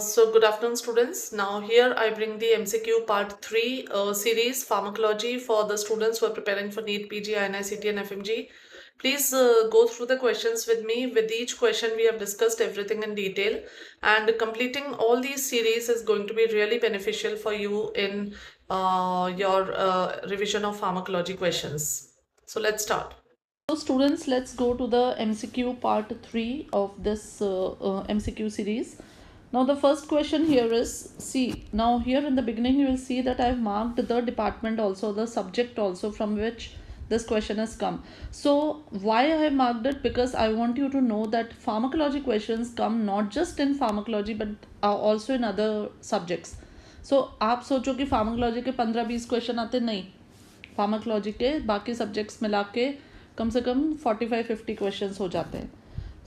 So good afternoon, students. Now here I bring the MCQ part 3 series pharmacology for the students who are preparing for NEET, PG, INICT and FMG. Please go through the questions with me. With each question we have discussed everything in detail, and completing all these series is going to be really beneficial for you in your revision of pharmacology questions. So let's start. So students, let's go to the MCQ part 3 of this MCQ series. Now the first question here is, see, now here in the beginning you will see that I have marked the department also, the subject also from which this question has come. So why I have marked it? Because I want you to know that pharmacology questions come not just in pharmacology but also in other subjects. So आप सोचो कि pharmacology के 15-20 question आते, नहीं, pharmacology के बाकी subjects मिला के कम से कम 45-50 क्वेश्चंस हो जाते हैं.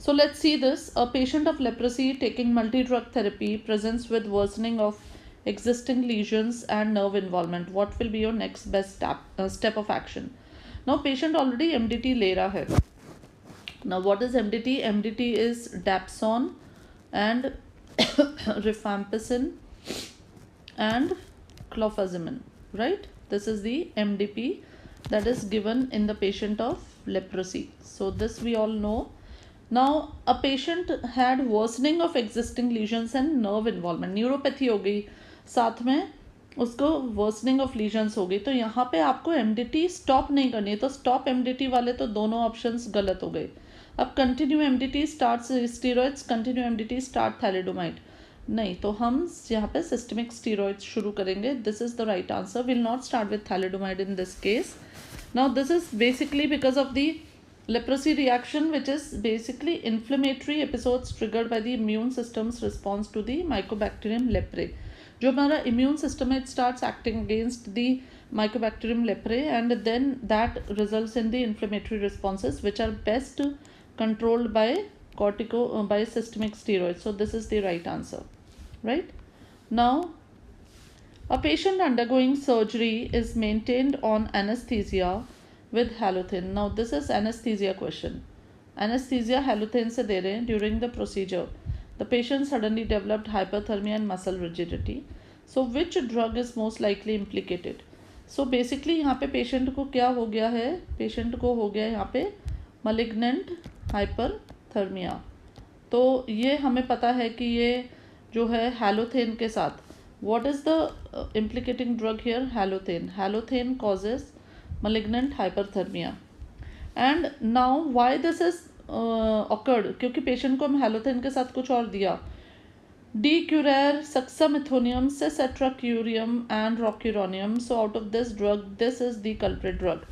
So let's see this. A patient of leprosy taking multi-drug therapy presents with worsening of existing lesions and nerve involvement. What will be your next best step of action? Now patient already MDT ले रहा है. Now what is MDT? MDT is Dapsone and rifampicin and clofazimine, right? This is the MDP that is given in the patient of leprosy. So this we all know. Now a patient had worsening of existing lesions and nerve involvement. Neuropathy हो गई, साथ में उसको worsening of lesions हो गई. तो यहाँ पे आपको एमडीटी स्टॉप नहीं करनी है. तो स्टॉप एमडीटी वाले तो दोनों ऑप्शंस गलत हो गए. अब continue MDT start steroids, continue MDT start thalidomide, नहीं, तो हम यहाँ पे सिस्टमिक स्टीरॉइड्स शुरू करेंगे. This is the right answer. Will not start with thalidomide in this case. Now this is basically because of the leprosy reaction, which is basically inflammatory episodes triggered by the immune system's response to the mycobacterium leprae. जो हमारा immune system है, it starts acting against the mycobacterium leprae and then that results in the inflammatory responses which are best controlled by by systemic steroids. So this is the right answer, right? Now a patient undergoing surgery is maintained on anesthesia with halothane. Now this is anesthesia question. Anesthesia halothane से दे रहे हैं. During the procedure the patient suddenly developed hyperthermia and muscle rigidity. So which drug is most likely implicated? So basically यहाँ पे patient को क्या हो गया है? Patient को हो गया यहाँ पे malignant hyperthermia. तो ये हमें पता है कि ये जो है halothane के साथ, what is the implicating drug here? Halothane. Halothane causes malignant hyperthermia. And now why this is occurred? क्योंकि पेशेंट को हम हेलोथेन के साथ कुछ और दिया. Decurare, succinylcholine, cesatracurium and rocuronium. So out of this drug, this is the culprit drug.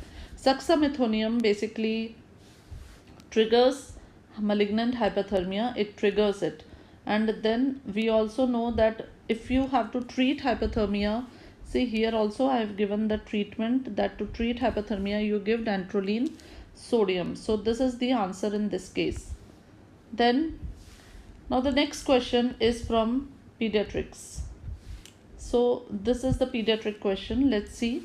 Succinylcholine basically triggers malignant hyperthermia. It triggers it. And then we also know that if you have to treat hyperthermia, see here also I have given the treatment that to treat hyperthermia you give dantrolene sodium. So this is the answer in this case. Then now the next question is from pediatrics. So this is the pediatric question. Let's see.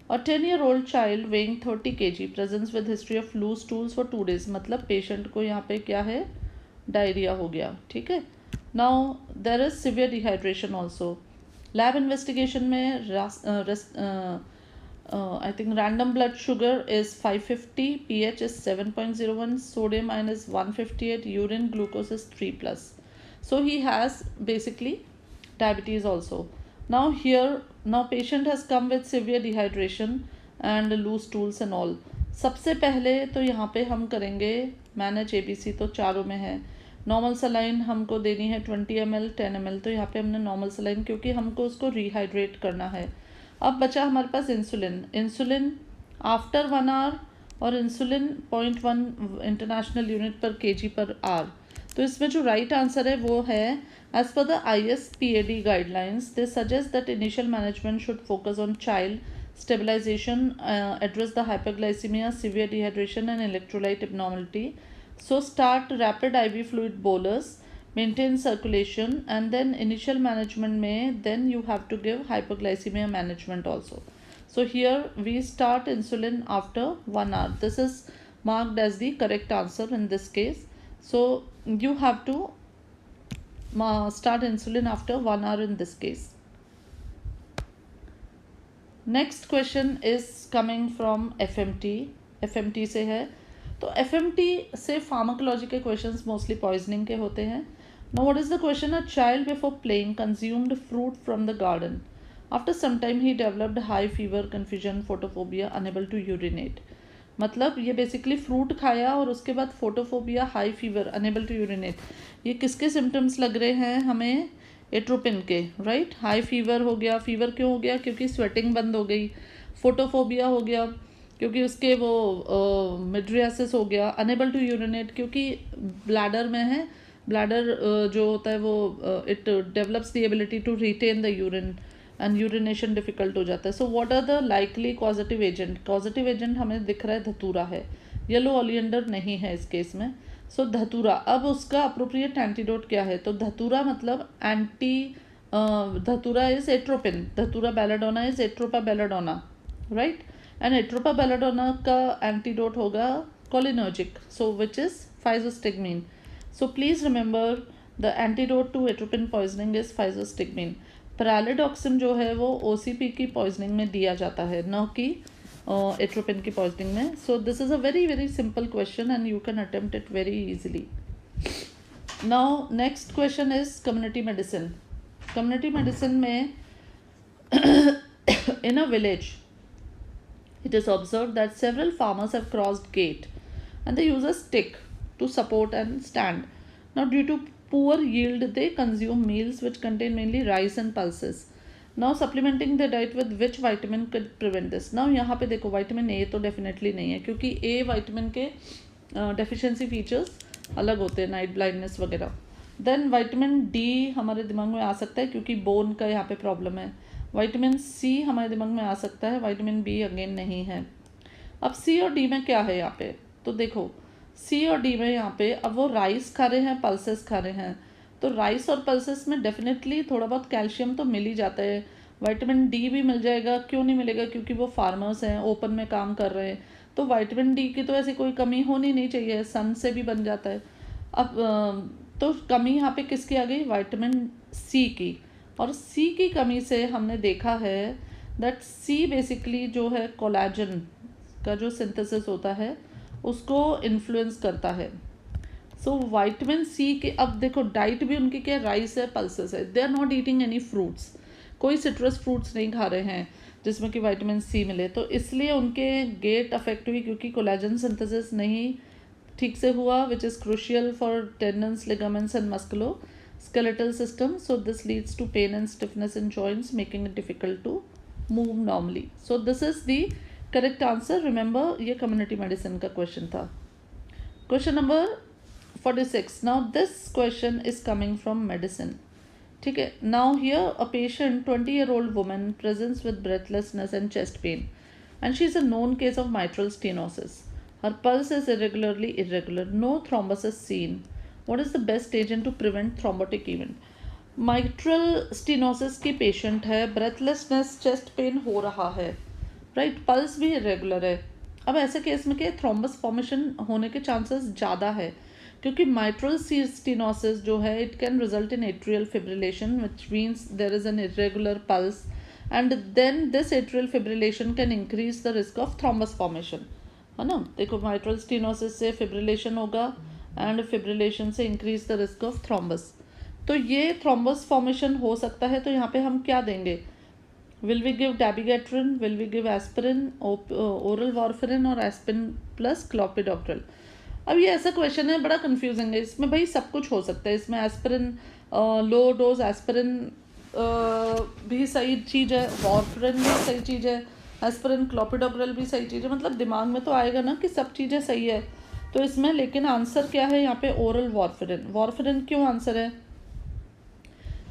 A 10-year-old child weighing 30 kg presents with history of loose stools for 2 days. मतलब patient को यहाँ पे क्या है? Diarrhoea हो गया. ठीक है. Now there is severe dehydration also. Lab investigation में I think random blood sugar is 550, pH is 7.01, sodium ion is 158, urine glucose is 3+. So he has basically diabetes also. Now here now patient has come with severe dehydration and loose stools and all. सबसे पहले तो यहाँ पे हम करेंगे manage ABC, तो चारों में है. नॉर्मल सलाइन हमको देनी है 20 ml 10 ml. तो यहाँ पे हमने नॉर्मल सलाइन, क्योंकि हमको उसको रिहाइड्रेट करना है. अब बचा हमारे पास इंसुलिन. इंसुलिन आफ्टर 1 आवर और इंसुलिन 0.1 इंटरनेशनल यूनिट पर kg पर आवर. तो इसमें जो राइट आंसर है वो है as per the ISPAD guidelines they suggest that initial management should focus on child stabilization, address the hyperglycemia, severe dehydration and electrolyte abnormality. So start rapid IV fluid bolus, maintain circulation, and then initial management में then you have to give hyperglycemia management also. So here we start insulin after 1 hour. This is marked as the correct answer in this case. So you have to start insulin after 1 hour in this case. Next question is coming from FMT से है. तो FMT से pharmacology के questions mostly poisoning के होते हैं. Now what is the question? A child before playing consumed fruit from the garden. After some time he developed high fever, confusion, photophobia, unable to urinate. मतलब ये basically fruit खाया और उसके बाद photophobia, high fever, unable to urinate. ये किसके symptoms लग रहे हैं हमें? एट्रोपिन के, राइट. हाई फीवर हो गया. फीवर क्यों हो गया? क्योंकि स्वेटिंग बंद हो गई. फोटोफोबिया हो गया क्योंकि उसके वो मिड्रियासिस हो गया. अनेबल टू यूरिनेट क्योंकि ब्लैडर में है. ब्लैडर जो होता है वो it develops the ability to retain the urine and urination difficult हो जाता है. So what are the likely causative agent? Positive agent हमें दिख रहा है धतूरा है. येलो ओलियंडर नहीं है इस केस में. सो धतूरा. अब उसका अप्रोप्रिएट एंटीडोट क्या है? तो धतूरा मतलब dhatura is atropine. Dhatura belladonna is Atropa belladonna, right. And Atropa belladonna का एंटीडोट होगा cholinergic, so which is physostigmine. So please remember the antidote to atropine poisoning is physostigmine. Pralidoxime जो है वो ओसीपी की पॉइजनिंग में दिया जाता है, न कि एट्रोपिन की पॉइजनिंग में. So this is a very very simple question and you can attempt it very easily. Now next question is community medicine. Community medicine में in a village it is observed that several farmers have crossed gate and they use a stick to support and stand. Now due to poor yield they consume meals which contain mainly rice and pulses. Now supplementing their diet with which vitamin could prevent this? Now यहाँ पे देखो vitamin A तो definitely नहीं है क्योंकि A vitamin के deficiency features अलग होते हैं, नाइट ब्लाइंडनेस वगैरह. देन विटामिन डी हमारे दिमाग में आ सकता है क्योंकि बोन का यहाँ पे प्रॉब्लम है. विटामिन सी हमारे दिमाग में आ सकता है. विटामिन बी अगेन नहीं है. अब सी और डी में क्या है यहाँ पे? तो देखो सी और डी में यहाँ पे अब वो राइस खा रहे हैं, पल्सेस खा रहे हैं. तो राइस और पल्सेस में डेफिनेटली थोड़ा बहुत कैल्शियम तो मिल ही जाता है. विटामिन डी भी मिल जाएगा. क्यों नहीं मिलेगा? क्योंकि वो फार्मर्स हैं, ओपन में काम कर रहे हैं. तो विटामिन डी की तो ऐसी कोई कमी होनी नहीं चाहिए, सन से भी बन जाता है. अब तो कमी यहाँ पे किसकी आ गई? विटामिन सी की. और सी की कमी से हमने देखा है दैट सी बेसिकली जो है कोलेजन का जो सिंथेसिस होता है उसको इन्फ्लुएंस करता है. सो विटामिन सी के अब देखो डाइट भी उनकी क्या, राइस है, पल्सेस है. They are not eating any fruits. कोई सिट्रस फ्रूट्स नहीं खा रहे हैं जिसमें कि विटामिन सी मिले. तो इसलिए उनके गेट अफेक्ट हुई क्योंकि कोलेजन सिंथेसिस नहीं ठीक से हुआ, which is crucial for tendons, ligaments and मस्कुलो skeletal system. So this leads to pain and stiffness in joints, making it difficult to move normally. So this is the correct answer. Remember ये community medicine का question था. Question number 46. Now this question is coming from medicine. ठीक है. Now here a patient 20-year-old woman presents with breathlessness and chest pain and she is a known case of mitral stenosis. Her pulse is irregular. No thrombus is seen. What is the best agent to prevent thrombotic event? Mitral stenosis की patient है, breathlessness, chest pain हो रहा है, right. Pulse भी irregular है. अब ऐसे case में क्या थ्रोम्बस फॉर्मेशन होने के चांसेस ज़्यादा है क्योंकि माइट्रल स्टीनोसिस जो है it can result in atrial fibrillation which means there is an irregular pulse and then this atrial fibrillation can increase the risk of thrombus formation, है ना. देखो माइट्रल स्टीनोसिस से फिब्रिलेशन होगा एंड फिब्रिलेशन से increase the risk of thrombus. तो ये thrombus formation हो सकता है. तो यहाँ पे हम क्या देंगे? Will we give dabigatran, will we give aspirin, oral warfarin और एस्पिरिन प्लस क्लोपिडोग्रेल. अब ये ऐसा क्वेश्चन है बड़ा कंफ्यूजिंग है. इसमें भाई सब कुछ हो सकता है. इसमें एस्पिरिन, लो डोज एस्पिरिन भी सही चीज़ है, वारफेरिन भी सही चीज़ है, एस्पिरिन क्लोपिडोग्रेल भी सही चीज़ है. मतलब दिमाग में तो आएगा ना कि सब चीज़ें सही है. तो इसमें लेकिन आंसर क्या है यहाँ पे? Oral warfarin. वारफेरिन क्यों आंसर है?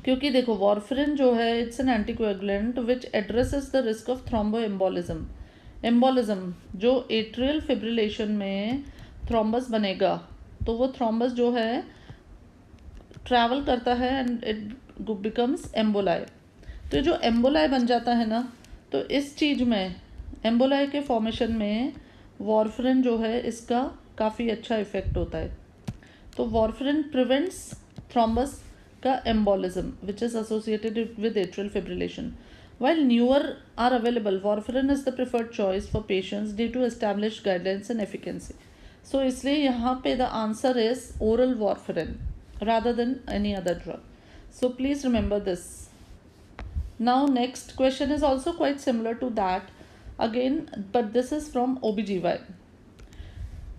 क्योंकि देखो वारफेरिन जो है it's an anticoagulant which addresses the risk of thromboembolism. Embolism जो एट्रियल फिब्रिलेशन में थ्रोम्बस बनेगा तो वो थ्रोम्बस जो है ट्रैवल करता है एंड इट बिकम्स एम्बोलाई. तो जो एम्बोलाई बन जाता है ना, तो इस चीज़ में एम्बोलाई के फॉर्मेशन में वारफेरिन जो है इसका काफ़ी अच्छा इफेक्ट होता है. तो वारफेरिन प्रिवेंट्स थ्रोम्बस का embolism, which is associated with atrial fibrillation. While newer are available, warfarin is the preferred choice for patients due to established guidelines and efficacy. So इसलिए यहाँ पे the answer is oral warfarin rather than any other drug. So please remember this. Now next question is also quite similar to that again, but this is from OBGYN.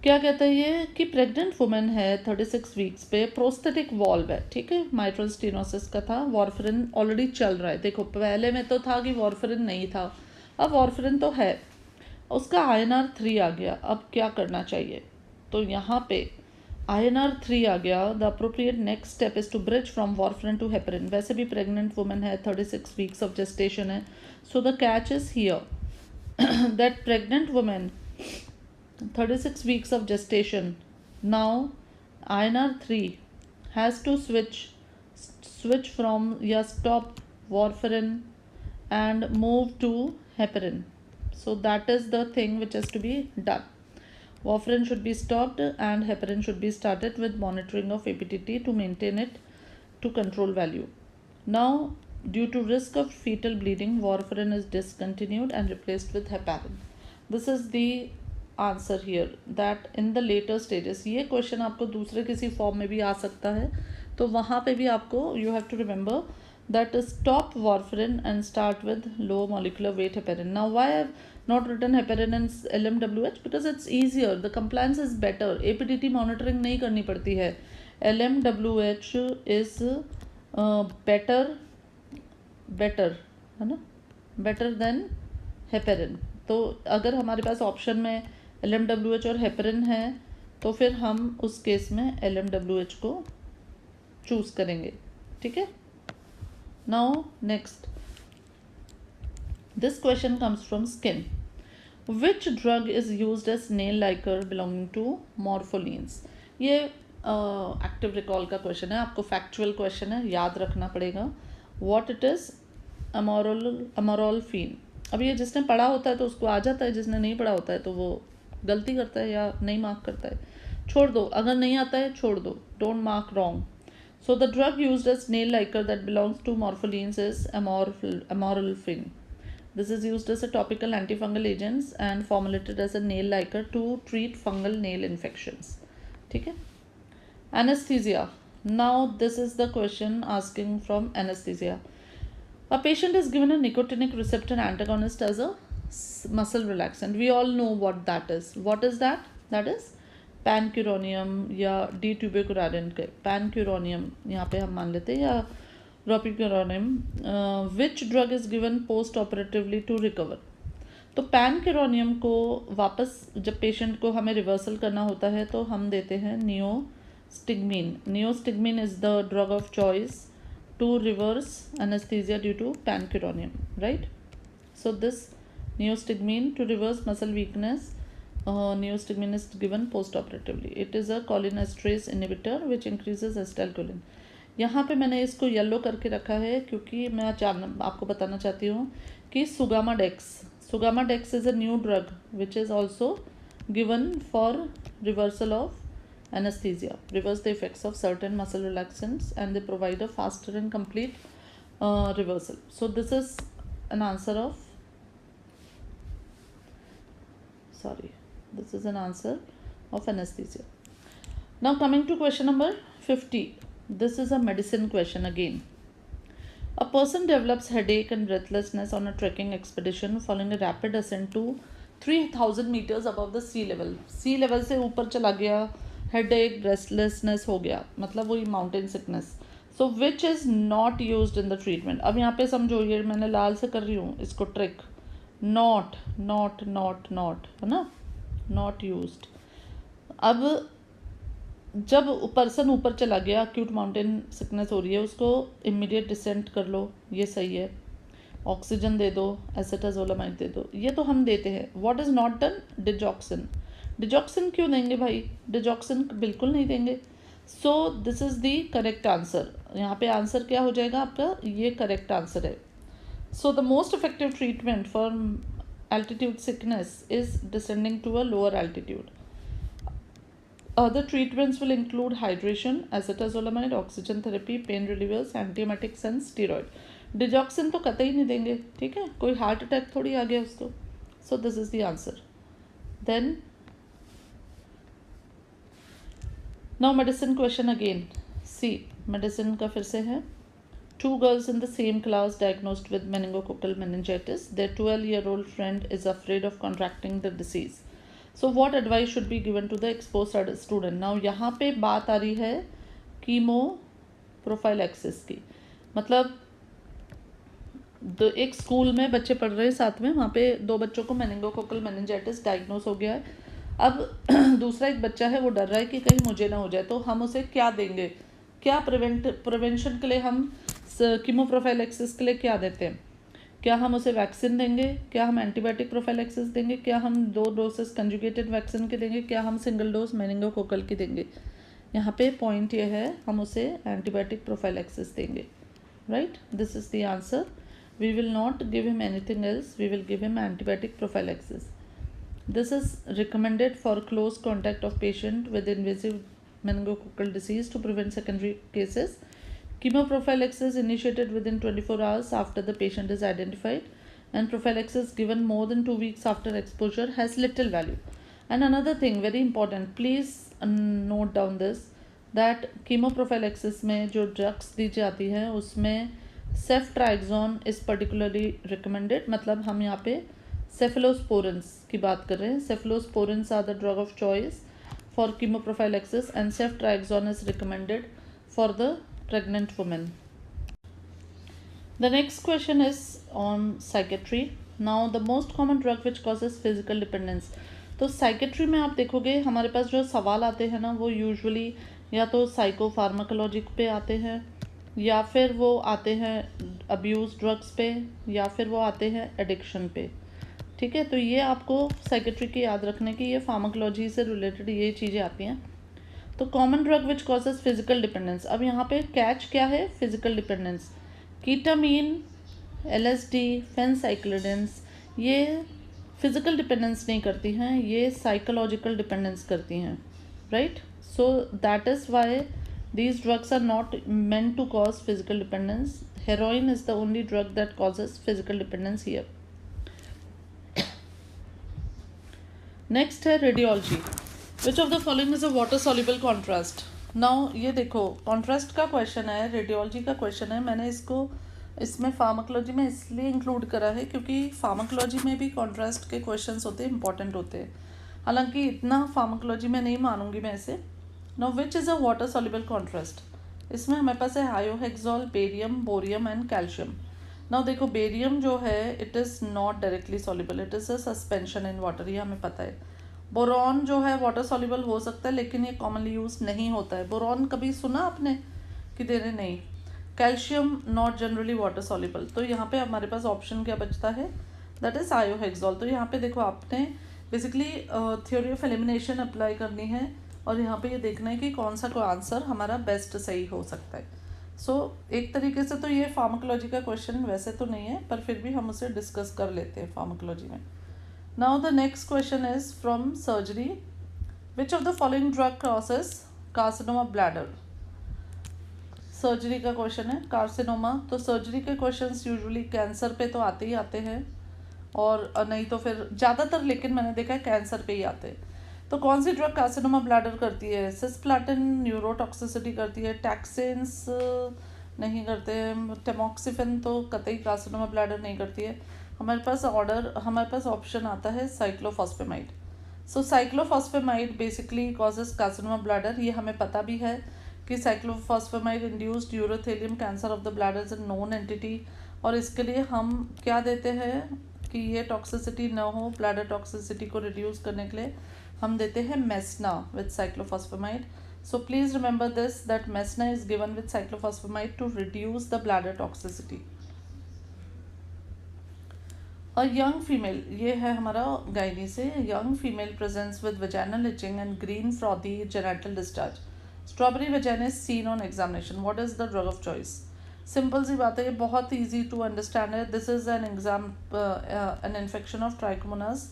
क्या कहता है ये कि pregnant women है 36 weeks पे, prosthetic valve है, ठीक है, माइट्रल स्टेनोसिस का था, वॉरफरिन ऑलरेडी चल रहा है. देखो पहले में तो था कि वॉरफरिन नहीं था, अब वॉरफरिन तो है, उसका INR 3 आ गया. अब क्या करना चाहिए? तो यहाँ पे INR 3 आ गया. The appropriate next step is to bridge from warfarin to heparin. वैसे भी प्रेग्नेंट वुमेन है, 36 वीक्स ऑफ जेस्टेशन है. So the catch is here that pregnant women 36 weeks of gestation, now INR 3 has to switch from stop warfarin and move to heparin. So that is the thing which has to be done. Warfarin should be stopped and heparin should be started with monitoring of APTT to maintain it to control value. Now due to risk of fetal bleeding, warfarin is discontinued and replaced with heparin. This is the answer here that in the later stages. ये question आपको दूसरे किसी form में भी आ सकता है, तो वहाँ पे भी आपको you have to remember that stop warfarin and start with low molecular weight heparin. Now why I have not written heparin and LMWH? Because it's easier, the compliance is better, APTT monitoring नहीं करनी पड़ती है. LMWH is better है ना, better than heparin. तो अगर हमारे पास option में LMWH और हेपरिन है तो फिर हम उस केस में LMWH को चूज करेंगे, ठीक है. Now next, this question comes from skin. Which drug is used as nail lacquer belonging to morpholines. ये एक्टिव रिकॉल का क्वेश्चन है, आपको फैक्चुअल क्वेश्चन है, याद रखना पड़ेगा. What it is? अमोरॉल्फिन. अब ये जिसने पढ़ा होता है तो उसको आ जाता है, जिसने नहीं पढ़ा होता है तो वो गलती करता है या नहीं मार्क करता है. छोड़ दो, अगर नहीं आता है छोड़ दो, don't mark wrong. So the drug used as nail lacquer that belongs to morpholines is amorolfine. This is used as a topical antifungal agents and formulated as a nail lacquer to treat fungal nail infections, ठीक है. Anaesthesia. Now this is the question asking from anaesthesia. A patient is given a nicotinic receptor antagonist as a muscle relaxant. We all know what that is. What is that? That is pancuronium या D-tubicurarine के pancuronium यहाँ पे हम मान लेते हैं, या ropicuronium. Which drug is given post operatively to recover? तो pancuronium को वापस जब पेशेंट को हमें रिवर्सल करना होता है तो हम देते हैं neostigmine. Neostigmine is the drug of choice to reverse anesthesia due to pancuronium, right? So this neostigmine to reverse muscle weakness, neostigmine is given post-operatively. It is a cholinesterase inhibitor which increases acetylcholine. यहाँ पे मैंने इसको yellow करके रखा है क्योंकि मैं आपको बताना चाहती हूँ कि Sugamadex is a new drug which is also given for reversal of anesthesia, reverse the effects of certain muscle relaxants, and they provide a faster and complete reversal. So this is an answer of anesthesia. Now coming to question number 50. This is a medicine question again. A person develops headache and breathlessness on a trekking expedition following a rapid ascent to 3000 meters above the sea level. Sea level से ऊपर चला गया, headache breathlessness हो गया, मतलब वही mountain sickness. So which is not used in the treatment. अब यहाँ पे समझो, ये मैंने लाल से कर रही हूँ इसको trick, not not not not है ना, नॉट यूज्ड. अब जब पर्सन ऊपर चला गया, एक्यूट माउंटेन सिकनेस हो रही है, उसको इमीडिएट डिसेंट कर लो, ये सही है. ऑक्सीजन दे दो, एसेटाजोलामाइड दे दो, ये तो हम देते हैं. What is not done? Digoxin. Digoxin क्यों देंगे भाई? डिजॉक्सिन बिल्कुल नहीं देंगे. So this is the correct answer. यहाँ पे आंसर क्या हो जाएगा आपका? ये करेक्ट आंसर है. So the most effective treatment for altitude sickness is descending to a lower altitude. Other treatments will include hydration, acetazolamide, oxygen therapy, pain relievers, antiemetics and steroid. Digoxin तो कतई नहीं देंगे, ठीक है, कोई हार्ट अटैक थोड़ी आ गया उसको. So this is the answer. Then now medicine question again. See medicine का फिर से है. Two girls in the same class diagnosed with meningococcal meningitis. Their 12-year-old friend is afraid of contracting the disease. So what advice should be given to the exposed student? Now यहाँ पे बात आ रही है chemo prophylaxis की. मतलब एक school में बच्चे पढ़ रहे हैं साथ में, वहाँ पे दो बच्चों को मेनिंगोकोकल मेनिंजाइटिस डायग्नोस हो गया है. अब दूसरा एक बच्चा है, वो डर रहा है कि कहीं मुझे ना हो जाए, तो हम उसे क्या देंगे, क्या प्रिवेंशन के लिए हम कीमो प्रोफाइलैक्सिस के लिए क्या देते हैं. क्या हम उसे वैक्सीन देंगे, क्या हम एंटीबायोटिक प्रोफाइलैक्सिस देंगे, क्या हम 2 डोसेस कंजुगेटेड वैक्सीन के देंगे, क्या हम सिंगल डोज मेनिंगोकोकल की देंगे. यहाँ पे पॉइंट ये है, हम उसे एंटीबायोटिक प्रोफाइलैक्सिस देंगे. Right, this is the answer. We will not give him anything else, we will give him antibiotic prophylaxis. This is recommended for close contact of patient with invasive meningococcal disease to prevent secondary cases. Chemoprophylaxis initiated within 24 hours after the patient is identified, and prophylaxis given more than 2 weeks after exposure has little value. And another thing very important, please note down this, that chemoprophylaxis में जो drugs दी जाती हैं उसमें ceftriaxone is particularly recommended. मतलब हम यहाँ पे cephalosporins की बात कर रहे हैं. Cephalosporins are the drug of choice for chemoprophylaxis, and ceftriaxone is recommended for the pregnant women. The next question is on psychiatry. Now the most common drug which causes physical dependence. तो psychiatry में आप देखोगे हमारे पास जो सवाल आते हैं ना, वो यूजुअली या तो साइकोफार्माकोलॉजी पे आते हैं, या फिर वो आते हैं अब्यूज़ ड्रग्स पे, या फिर वो आते हैं एडिक्शन पे. ठीक है, तो ये आपको साइकेट्री की याद रखने की, ये फार्माकोलॉजी से रिलेटेड ये चीज़ें आती हैं. तो common drug which causes physical dependence. अब यहाँ पे कैच क्या है, फिजिकल डिपेंडेंस. कीटामीन, LSD, फेनसाइक्लिडेंस, ये फिजिकल डिपेंडेंस नहीं करती हैं, ये साइकोलॉजिकल डिपेंडेंस करती हैं. Right, so that is why these drugs are not meant to cause physical dependence. Heroin is the only drug that causes physical dependence here. Next है radiology. Which of the following is a water soluble contrast. Now ये देखो, contrast का question है, radiology का question है. मैंने इसको इसमें फार्माकोलॉजी में इसलिए इंक्लूड करा है क्योंकि फार्माकोलॉजी में भी कॉन्ट्रास्ट के क्वेश्चंस होते हैं, इंपॉर्टेंट होते हैं. हालांकि इतना फार्माकोलॉजी में नहीं मानूंगी मैं इसे. Now which is a water soluble contrast. इसमें हमारे पास है iohexol, barium, borium and calcium. Now देखो, बेरियम जो है it is not directly soluble, it is a suspension in water, ये हमें पता है. बोरॉन जो है वाटर सॉल्युबल हो सकता है, लेकिन ये कॉमनली यूज नहीं होता है. बोरॉन कभी सुना आपने कि दे रहे, नहीं. Calcium not generally water soluble. तो यहाँ पे हमारे पास ऑप्शन क्या बचता है, दैट इज हायोहेक्सॉल. तो यहाँ पे देखो, आपने basically theory of elimination apply करनी है, और यहाँ पे ये देखना है कि कौन सा कोई आंसर हमारा बेस्ट सही हो सकता है. सो एक तरीके से तो ये फार्माकोलॉजी का क्वेश्चन वैसे तो नहीं है, पर फिर भी हम उसे डिस्कस कर लेते हैं फार्माकोलॉजी में. Now the next question is from surgery. Which of the following drug causes carcinoma bladder. Surgery का क्वेश्चन है, कार्सिनोमा. तो सर्जरी के क्वेश्चंस यूजुअली कैंसर पे तो आते ही आते हैं, और नहीं तो फिर ज़्यादातर, लेकिन मैंने देखा है कैंसर पे ही आते हैं. तो कौन सी ड्रग कार्सिनोमा ब्लैडर करती है. सिस्प्लाटिन न्यूरोटॉक्सिसिटी करती है, टैक्सेंस नहीं करते हैं, टेमोक्सिफेन तो कतई कार्सिनोमा ब्लैडर नहीं करती है. हमारे पास ऑप्शन आता है cyclophosphamide. So cyclophosphamide basically causes carcinoma bladder. ये हमें पता भी है कि cyclophosphamide induced urothelium cancer of the bladder is a known entity. और इसके लिए हम क्या देते हैं कि ये टॉक्सिसिटी न हो, ब्लैडर टॉक्सिसिटी को रिड्यूस करने के लिए हम देते हैं mesna with cyclophosphamide. So please remember this, that mesna is given with cyclophosphamide to reduce the bladder toxicity. A young female, ये है हमारा गाइनी से. Young female presents with vaginal itching and green frothy genital discharge. Strawberry vagina is seen on examination. What is the drug of choice. Simple सी बात है, ये बहुत easy to understand है. This is an infection of Trichomonas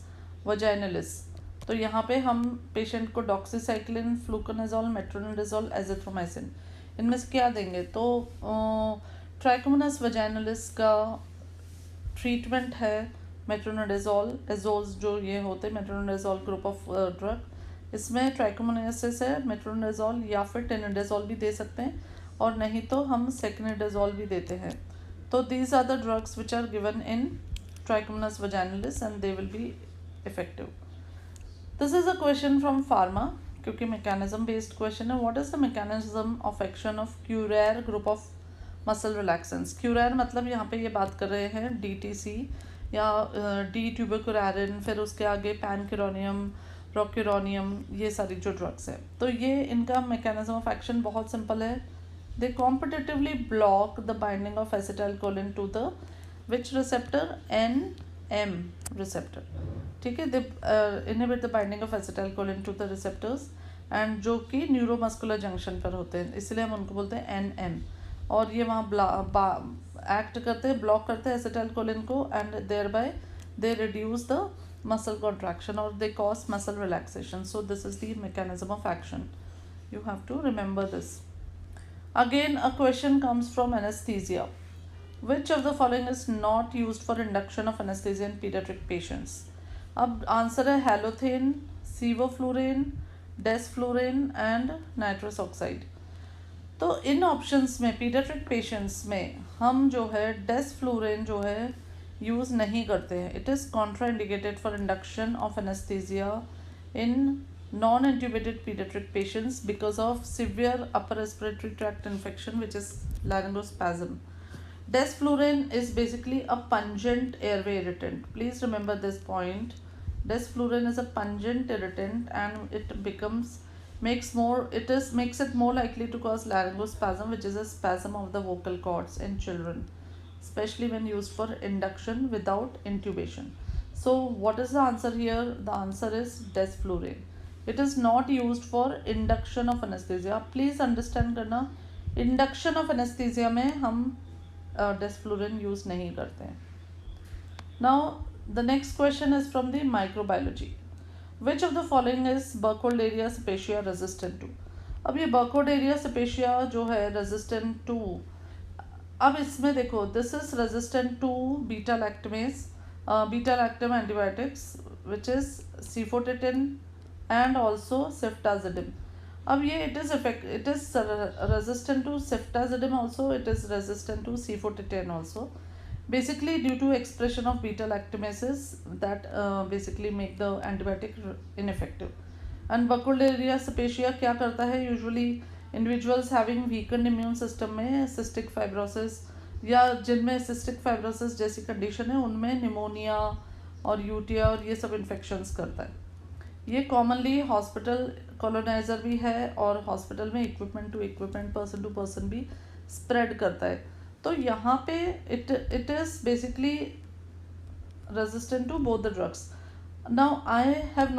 वजाइनलिस. तो यहाँ पे हम पेशेंट को डॉक्सीसाइक्लिन, फ्लूकोनाजोल, मेट्रोनिडाजोल, एजिथ्रोमाइसिन इनमें से क्या देंगे? तो ट्राइकोमोनास वजाइनलिस का ट्रीटमेंट है मेट्रोनिडाजोल, एजोल्स जो ये होते हैं मेट्रोनिडाजोल ग्रुप ऑफ ड्रग। इसमें ट्राइकोमोनासिस है, मेट्रोनिडाजोल या फिर टेनिडाजोल भी दे सकते हैं, और नहीं तो हम सेक्निडाजोल भी देते हैं। तो these are the drugs which are given in Trichomonas vaginalis and they will be effective. This is a question from pharma, क्योंकि मैकेनिज्म बेस्ड क्वेश्चन है। What is the mechanism of action of curare group of muscle relaxants? Curare मतलब यहाँ पे ये बात कर रहे हैं डीटीसी या डी ट्यूबरकुलैरिन, फिर उसके आगे पैनक्यूरोनियम, रोक्यूरोनियम, ये सारी जो ड्रग्स हैं। तो ये इनका मैकेनिज्म ऑफ एक्शन बहुत सिंपल है। They competitively block the binding of acetylcholine to the which receptor? NM receptor. ठीक है, they inhibit the binding of acetylcholine to the receptors, and जो कि न्यूरोमस्कुलर जंक्शन पर होते हैं, इसलिए हम उनको बोलते हैं NM। और ये वहाँ एक्ट करते हैं, ब्लॉक करते हैं एसिटाइलकोलिन को, and thereby they reduce the muscle contraction और they cause muscle relaxation. So this is the mechanism of action. You have to remember this. Again, a question comes from anesthesia. Which of the following is not used for induction of anesthesia in pediatric patients? अब answer है halothane, सीवोफ्लोरेन, डेसफ्लोरेन and nitrous oxide. तो इन options में paediatric patients में हम जो है डेसफ्लोरेन जो है यूज़ नहीं करते हैं. It is contraindicated for induction of anaesthesia in non-intubated pediatric patients because of severe upper respiratory tract infection which is laryngospasm. Desflurane is basically a pungent airway irritant. Please remember this point. Desflurane is a pungent irritant and it makes it more likely to cause laryngospasm, which is a spasm of the vocal cords in children, especially when used for induction without intubation. So what is the answer here? The answer is desflurane. It is not used for induction of anesthesia. Please understand करना, induction of anesthesia में हम desflurane use नहीं करते हैं. Now the next question is from the microbiology. Which of the following is Burkholderia cepacia resistant to? अब ये Burkholderia cepacia जो है resistant to, अब इसमें देखो this is resistant to beta lactamase, beta lactam antibiotics which is cefotetin and also ceftazidime. अब ये it is resistant to ceftazidime also, it is resistant to cefotetin also, basically due to expression of beta lactamases that basically make the antibiotic ineffective. And Burkholderia cepacia क्या करता है? Usually individuals having weakened immune system में cystic fibrosis या जिनमें cystic fibrosis जैसी condition है उनमें pneumonia और यूटिया और ये सब इन्फेक्शंस करता है. ये कॉमनली हॉस्पिटल कॉलोनाइजर भी है और हॉस्पिटल में equipment to equipment, person to person भी स्प्रेड करता है. तो यहाँ पे it is basically resistant to both the drugs. Now I have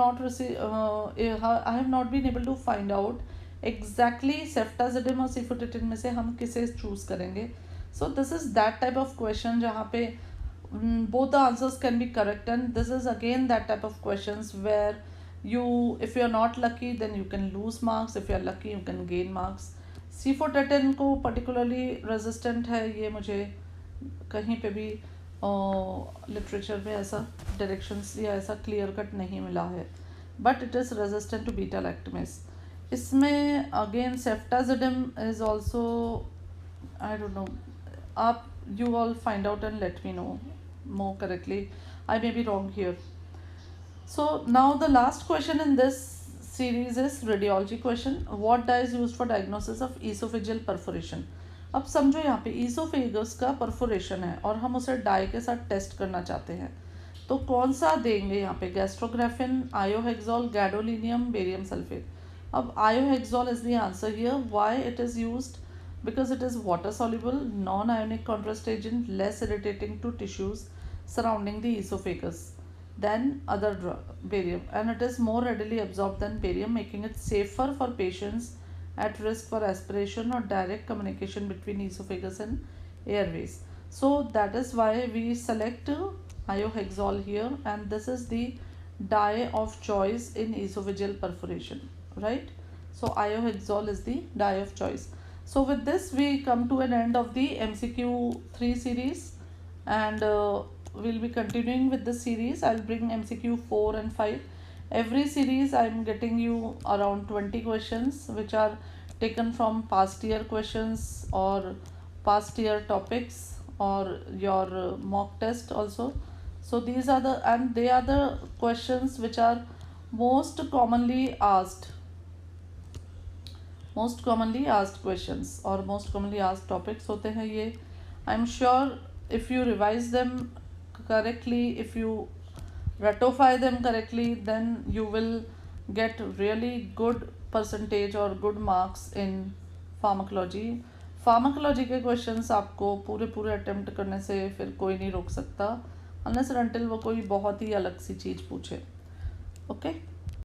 not been able to find out exactly ceftazidime और सीफोटेटिन में से हम किसे चूज करेंगे. So this is that type of question जहाँ पे both the answers can be correct, and this is again that type of questions where if you are not lucky then you can lose marks, if you are lucky you can gain marks. सीफोटेटिन को particularly resistant है, ये मुझे कहीं पे भी literature में ऐसा directions या ऐसा क्लियर कट नहीं मिला है, but it is resistant to beta lactamase. इसमें again ceftazidime is also, I don't know, आप you all find out and let me know more correctly. I may be wrong here. So now the last question in this series is radiology question. What dye is used for diagnosis of esophageal perforation? अब समझो यहाँ पे esophagus का perforation है और हम उसे die के साथ टेस्ट करना चाहते हैं, तो कौन सा देंगे यहाँ पे? Gastrografin, iohexol, gadolinium, barium sulphate. अब iohexol is the answer here. Why it is used? Because it is water soluble, non-ionic contrast agent, less irritating to tissues surrounding the esophagus than other barium, and it is more readily absorbed than barium, making it safer for patients at risk for aspiration or direct communication between esophagus and airways. So that is why we select iohexol here, and this is the dye of choice in esophageal perforation, right? So iohexol is the dye of choice. So with this we come to an end of the MCQ 3 series, and we'll be continuing with the series. I'll bring MCQ 4 and 5. Every series I'm getting you around 20 questions which are taken from past year questions or past year topics or your mock test also. So these are the, and they are the questions which are most commonly asked, most commonly asked questions or most commonly asked topics होते हैं ये. I'm sure if you revise them correctly, if you ratify them correctly, then you will get really good percentage or good marks in pharmacology. Pharmacology के questions आपको पूरे पूरे attempt करने से फिर कोई नहीं रोक सकता, अनलेस और अनटिल वो कोई बहुत ही अलग सी चीज़ पूछे. ओके.